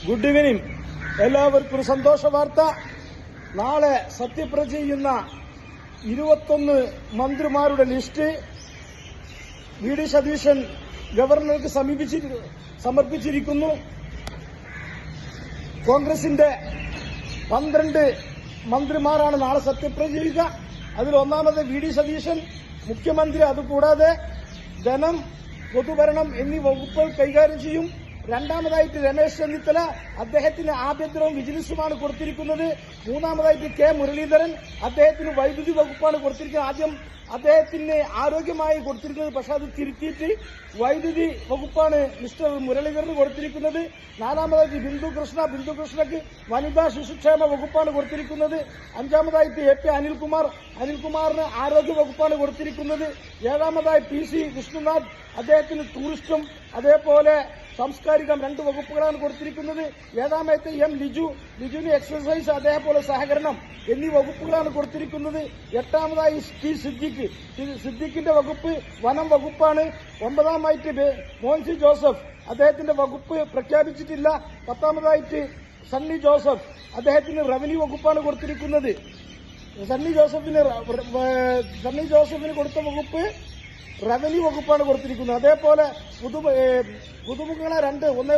Good evening. എല്ലാവർക്കും ഒരു സന്തോഷ വാർത്ത. നാളെ സത്യപ്രതിജ്ഞ ചെയ്യുന്ന 21 മന്ത്രിമാരുടെ ലിസ്റ്റ് വി ഡി സതീശൻ ഗവർണർക്ക് സമർപ്പിച്ചിരിക്കുന്നു. കോൺഗ്രസിന്റെ 12 മന്ത്രിമാരാണ് നാളെ സത്യപ്രതിജ്ഞ ചെയ്യുക. അതിൽ ഒന്നാമത് വി ഡി സതീശൻ മുഖ്യമന്ത്രി, അതുകൂടാതെ ധനം, പൊതുഭരണം എന്നീ വകുപ്പുകൾ കൈകാര്യം ചെയ്യും. രണ്ടാമതായിട്ട് രമേശ് ചെന്നിത്തല, അദ്ദേഹത്തിന് ആഭ്യന്തരവും വിജിലൻസുമാണ് കൊടുത്തിരിക്കുന്നത്. മൂന്നാമതായിട്ട് കെ മുരളീധരൻ, അദ്ദേഹത്തിന് വൈദ്യുതി വകുപ്പാണ് കൊടുത്തിരിക്കുന്നത്. ആദ്യം അദ്ദേഹത്തിന് ആരോഗ്യമായി കൊടുത്തിരിക്കുന്നത്, പക്ഷെ അത് തിരുത്തിയിട്ട് വൈദ്യുതി വകുപ്പാണ് മിസ്റ്റർ മുരളീധരന് കൊടുത്തിരിക്കുന്നത്. നാലാമതായിട്ട് ബിന്ദുകൃഷ്ണയ്ക്ക് വനിതാ ശിശുക്ഷേമ വകുപ്പാണ് കൊടുത്തിരിക്കുന്നത്. അഞ്ചാമതായിട്ട് എ പി അനിൽകുമാറിന് ആരോഗ്യ വകുപ്പാണ് കൊടുത്തിരിക്കുന്നത്. ഏഴാമതായി PC വിഷ്ണുനാഥ്, അദ്ദേഹത്തിന് ടൂറിസ്റ്റും അതേപോലെ സാംസ്കാരികം 2 വകുപ്പുകളാണ് കൊടുത്തിരിക്കുന്നത്. ഏഴാമത്തെ ലിജുവിന് എക്സസൈസ്, അതേപോലെ സഹകരണം എന്നീ വകുപ്പുകളാണ് കൊടുത്തിരിക്കുന്നത്. എട്ടാമതായി ടി സിദ്ദിഖിന്റെ വകുപ്പ് വനം വകുപ്പാണ്. ഒമ്പതാമായിട്ട് മോൻസി ജോസഫ്, അദ്ദേഹത്തിന്റെ വകുപ്പ് പ്രഖ്യാപിച്ചിട്ടില്ല. പത്താമതായിട്ട് സണ്ണി ജോസഫ്, അദ്ദേഹത്തിന് റവന്യൂ വകുപ്പാണ് കൊടുത്തിരിക്കുന്നത്. സണ്ണി ജോസഫിന് കൊടുത്ത വകുപ്പ് റവന്യൂ വകുപ്പാണ് കൊടുത്തിരിക്കുന്നത്. അതേപോലെ പുതുമുഖങ്ങളെ 2 ഒന്ന്